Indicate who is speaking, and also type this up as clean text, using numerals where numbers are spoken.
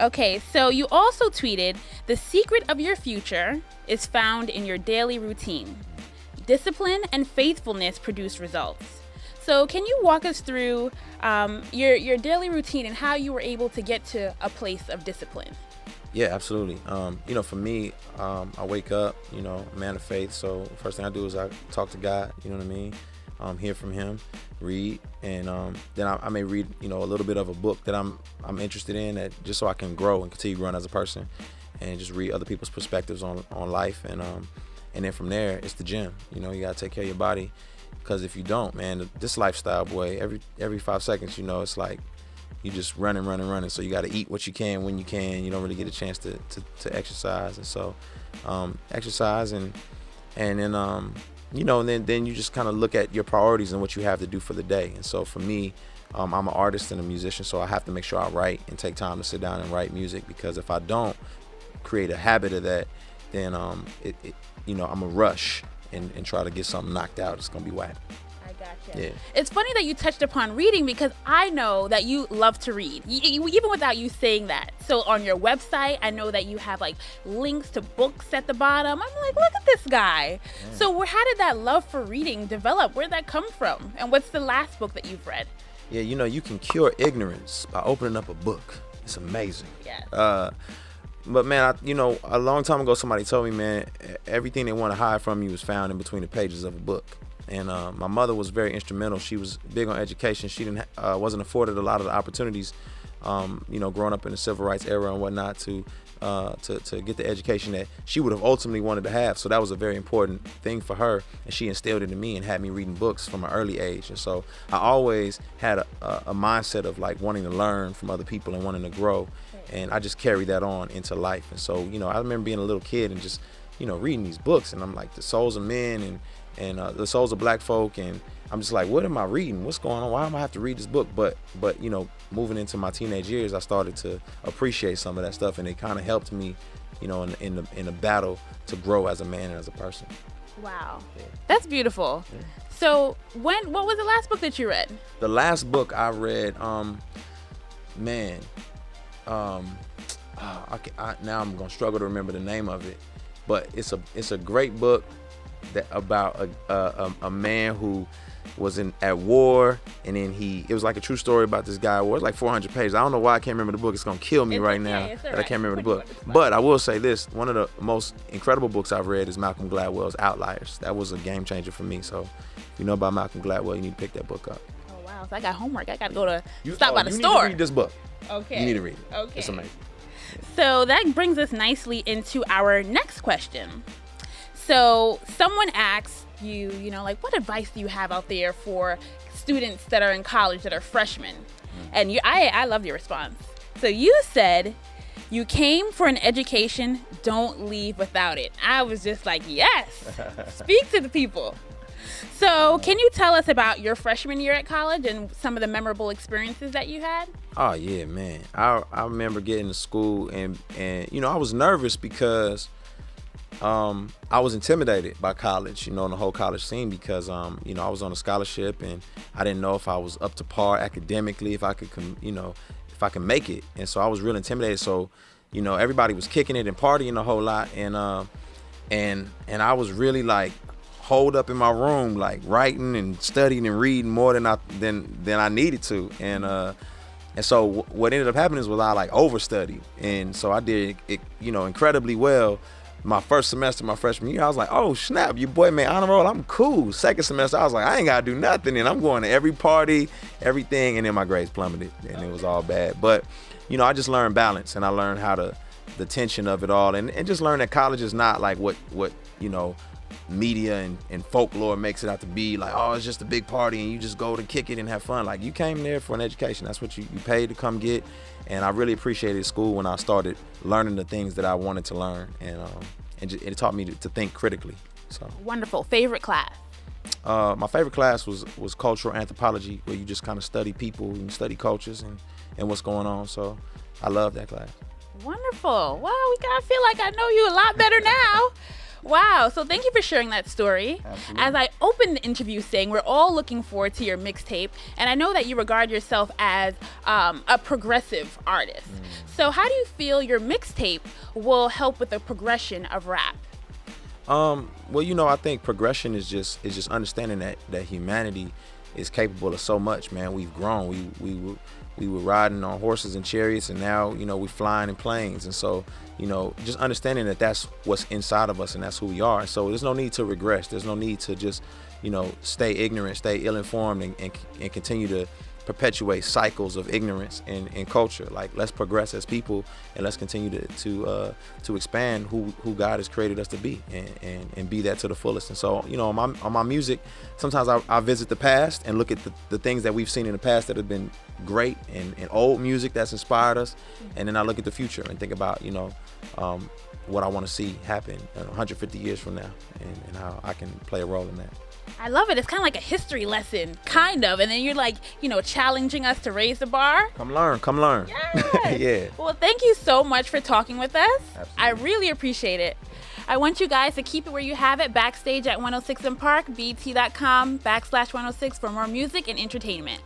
Speaker 1: Okay, so you also tweeted, the secret of your future is found in your daily routine. Discipline and faithfulness produce results. So can you walk us through your daily routine and how you were able to get to a place of discipline?
Speaker 2: Yeah, absolutely. For me, I wake up, man of faith. So first thing I do is I talk to God, you know what I mean? Hear from him, read, and then I may read, a little bit of a book that I'm interested in, that just so I can grow and continue growing as a person, and just read other people's perspectives on life, and then from there it's the gym. You gotta take care of your body, because if you don't, man, this lifestyle, boy, every 5 seconds, it's like you just running. So you got to eat what you can when you can. You don't really get a chance to exercise, and so exercise and then and then you just kind of look at your priorities and what you have to do for the day. And so for me, I'm an artist and a musician, so I have to make sure I write and take time to sit down and write music, because if I don't create a habit of that, then I'm a rush and try to get something knocked out. It's gonna be whack.
Speaker 1: I gotcha.
Speaker 2: Yeah.
Speaker 1: It's funny that you touched upon reading, because I know that you love to read, even without you saying that. So on your website, I know that you have like links to books at the bottom. I'm like, look at this guy. Yeah. So how did that love for reading develop? Where'd that come from? And what's the last book that you've read?
Speaker 2: Yeah, you can cure ignorance by opening up a book. It's amazing.
Speaker 1: Yeah.
Speaker 2: But man, a long time ago, somebody told me, man, everything they want to hide from you is found in between the pages of a book. And my mother was very instrumental. She was big on education. She wasn't afforded a lot of the opportunities, growing up in the civil rights era and whatnot, to get the education that she would have ultimately wanted to have. So that was a very important thing for her, and she instilled it in me and had me reading books from an early age. And so I always had a mindset of like wanting to learn from other people and wanting to grow, and I just carried that on into life. And so I remember being a little kid and just reading these books, and I'm like, the souls of men and the souls of black folk, and I'm just like, what am I reading? What's going on? Why am I have to read this book? But moving into my teenage years, I started to appreciate some of that stuff, and it kind of helped me, in the battle to grow as a man and as a person.
Speaker 1: Wow.
Speaker 2: Yeah.
Speaker 1: That's beautiful. Yeah. So what was the last book that you read?
Speaker 2: The last book I read, now I'm gonna struggle to remember the name of it, but it's a great book that about a man who was at war, and then it was like a true story about this guy. It was like 400 pages. I don't know why I can't remember the book. It's gonna kill me right now that I can't remember the book. But I will say this: one of the most incredible books I've read is Malcolm Gladwell's Outliers. That was a game changer for me. So if you know about Malcolm Gladwell, you need to pick that book up.
Speaker 1: Oh wow! So I got homework. I gotta go to stop by the store.
Speaker 2: You need to read this book.
Speaker 1: Okay.
Speaker 2: You need to read it.
Speaker 1: Okay.
Speaker 2: It's amazing.
Speaker 1: So that brings us nicely into our next question. So someone asks you, like, what advice do you have out there for students that are in college that are freshmen? And I love your response. So you said, you came for an education, don't leave without it. I was just like, yes, speak to the people. So can you tell us about your freshman year at college and some of the memorable experiences that you had?
Speaker 2: Oh yeah, man. I remember getting to school and I was nervous because I was intimidated by college, and the whole college scene, because I was on a scholarship, and I didn't know if I was up to par academically, if I could if I could make it. And so I was real intimidated. So everybody was kicking it and partying a whole lot, and I was really like holed up in my room, like writing and studying and reading more than I needed to. And so what ended up happening was I like overstudied, and so I did it incredibly well. My first semester, my freshman year, I was like, oh snap, your boy made honor roll, I'm cool. Second semester, I was like, I ain't gotta do nothing, and I'm going to every party, everything, and then my grades plummeted, and it was all bad. But I just learned balance, and I learned how the tension of it all, and just learned that college is not like what media and folklore makes it out to be. Like, oh, it's just a big party and you just go to kick it and have fun. Like, you came there for an education. That's what you paid to come get. And I really appreciated school when I started learning the things that I wanted to learn, and it taught me to think critically. So
Speaker 1: wonderful. Favorite class?
Speaker 2: My favorite class was cultural anthropology, where you just kind of study people and study cultures and what's going on. So I love that class.
Speaker 1: Wonderful. Well, I feel like I know you a lot better now. Wow. So thank you for sharing that story.
Speaker 2: Absolutely.
Speaker 1: As I opened the interview saying we're all looking forward to your mixtape, and I know that you regard yourself as a progressive artist. So how do you feel your mixtape will help with the progression of rap?
Speaker 2: Well, you know, I think progression is just understanding that humanity is capable of so much, man. We've grown. We were riding on horses and chariots, and now, you know, we're flying in planes. And so, you know, just understanding that that's what's inside of us and that's who we are. So there's no need to regress. There's no need to just, you know, stay ignorant, stay ill-informed, and continue to perpetuate cycles of ignorance in culture. Like, let's progress as people, and let's continue to expand who God has created us to be, and be that to the fullest. And so, you know, on my music, sometimes I visit the past and look at the things that we've seen in the past that have been great, and old music that's inspired us, and then I look at the future and think about, you know, what I want to see happen 150 years from now, and how I can play a role in that.
Speaker 1: I love it. It's kind of like a history lesson, kind of. And then you're like, you know, challenging us to raise the bar.
Speaker 2: Come learn.
Speaker 1: Yes.
Speaker 2: Yeah.
Speaker 1: Well, thank you so much for talking with us.
Speaker 2: Absolutely.
Speaker 1: I really appreciate it. I want you guys to keep it where you have it, backstage at 106 in Park, bt.com/106 for more music and entertainment.